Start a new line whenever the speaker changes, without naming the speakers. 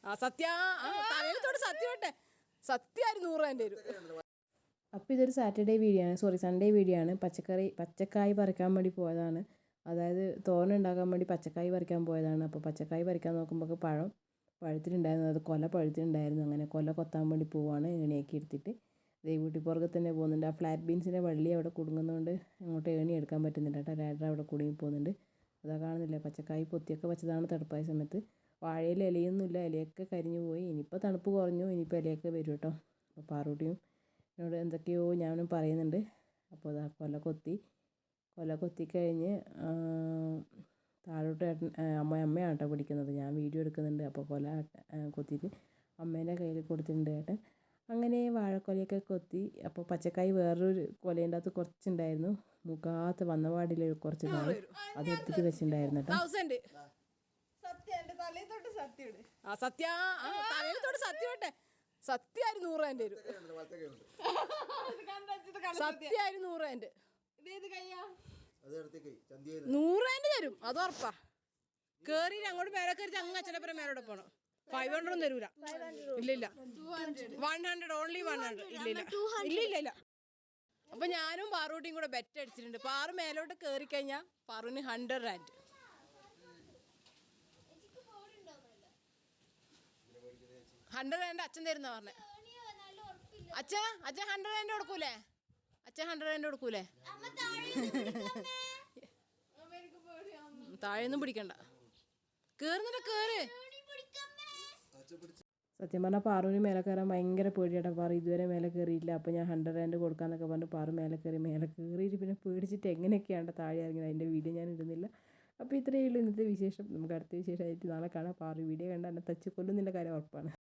ആ സത്യ തലയിലത്തോട് സത്യം ഇട്ടെ സത്യമായിരുന്നു 100 എൻ്റെ വരും. അപ്പോൾ ഇതൊരു സാറ്റർഡേ വീഡിയോ ആണ്, സോറി സൺഡേ വീഡിയോ ആണ്. പച്ചക്കായ് പറിക്കാൻ വേണ്ടി പോയതാണ്. അതായത് തോരൻ ഉണ്ടാക്കാൻ വേണ്ടി പച്ചക്കായ് പറിക്കാൻ പോയതാണ്. അപ്പോൾ പച്ചക്കായ് പറിക്കാൻ നോക്കുമ്പോൾ പഴം പഴുത്തിട്ടുണ്ടായിരുന്നു, അത് കൊല പഴുത്തിട്ടുണ്ടായിരുന്നു. അങ്ങനെ കൊല കൊത്താൻ വേണ്ടി പോവാണ്. ഏണിയൊക്കെ എടുത്തിട്ട് വീട്ടിപ്പുറകെ തന്നെ പോകുന്നുണ്ട്. ആ ഫ്ലാറ്റ് ബീൻസിൻ്റെ വള്ളി അവിടെ കുടുങ്ങുന്നതുകൊണ്ട് അങ്ങോട്ട് ഏണി എടുക്കാൻ പറ്റുന്നില്ല കേട്ടോ. രാഡർ അവിടെ കുടുങ്ങി പോകുന്നുണ്ട്. അതാ കാണുന്നില്ല, പച്ചക്കായ് പൊത്തിയൊക്കെ വെച്ചതാണ് തണുപ്പായ സമയത്ത്. വാഴയിൽ ഇലയൊന്നുമില്ല, ഇലയൊക്കെ കരിഞ്ഞു പോയി. ഇനിയിപ്പോൾ തണുപ്പ് കുറഞ്ഞു, ഇനിയിപ്പോൾ ഇലയൊക്കെ വരും കേട്ടോ. അപ്പോൾ പാറൂട്ടിയും എന്നോട് എന്തൊക്കെയോ ഞാനും പറയുന്നുണ്ട്. അപ്പോൾ അതാ കൊല കൊത്തിക്കഴിഞ്ഞ് താഴോട്ട് അമ്മയാണ് കേട്ടോ പിടിക്കുന്നത്, ഞാൻ വീഡിയോ എടുക്കുന്നുണ്ട്. അപ്പോൾ കൊല കൊത്തിയിട്ട് അമ്മേൻ്റെ കയ്യിൽ കൊടുത്തിട്ടുണ്ട് ഏട്ടൻ. അങ്ങനെ വാഴക്കൊലയൊക്കെ കൊത്തി. അപ്പോൾ പച്ചക്കായ് വേറൊരു കൊലേൻ്റെ അകത്ത് കുറച്ചുണ്ടായിരുന്നു, മുഖാത്ത വന്നപാടിൽ കുറച്ചിതാണ്, അതെടുത്തിട്ട് വെച്ചിട്ടുണ്ടായിരുന്നു കേട്ടോ. തലയിലത്തോട് സത്യം ഇട്ടെ സത്യമായിരുന്നു 100 എൻ്റെ വരും. സത്യമായിരുന്നു 100 എൻ്റെ 100 എൻ്റെ തരും, അത് ഉറപ്പാ. കേറി അങ്ങോട്ട് മേലെ കയറി അങ്ങ് അച്ഛനപ്പുറം മേലോടെ പോകണം. 500 ഒന്നും തരൂല, ഇല്ലില്ല. 100 ഓൺലി 100, ഇല്ലില്ല. അപ്പൊ ഞാനും പാറൂട്ടിയും കൂടെ ബെറ്റ് അടിച്ചിട്ടുണ്ട്. പാറു മേലോട്ട് കയറി കഴിഞ്ഞാൽ പാറുവിന് 100 റാൻഡ്. അച്ഛൻ തരുന്ന പറഞ്ഞേ. അച്ഛൻ 100 റാൻഡ് കൊടുക്കൂലേ? അച്ഛൻ 100 റാൻഡ് കൊടുക്കൂലേ? താഴെയൊന്നും പിടിക്കണ്ട, കേറുന്നിട്ട് കേറ്. സത്യം പറഞ്ഞാൽ പാറുവിന് മേലെ കയറാൻ ഭയങ്കര പേടിയാട്ടോ. പാറു ഇതുവരെ മേലെ കയറിയില്ല. അപ്പോൾ ഞാൻ 100 റാൻഡ് കൊടുക്കാമെന്നൊക്കെ പറഞ്ഞ് പാറു മേലെ കയറിയിട്ട് പിന്നെ പേടിച്ചിട്ട് എങ്ങനെയൊക്കെയാണ് താഴെ ഇറങ്ങിയത്. അതിൻ്റെ വീഡിയോ ഞാൻ ഇടുന്നില്ല. അപ്പോൾ ഇത്രയേ ഉള്ളൂ ഇന്നത്തെ വിശേഷം. നമുക്ക് അടുത്ത വിശേഷമായിട്ട് നാളെ കാണാം. പാറു വീഡിയോ കണ്ടാൽ എന്നെ തച്ച് കൊല്ലുന്നതിൻ്റെ കാര്യം ഉറപ്പാണ്.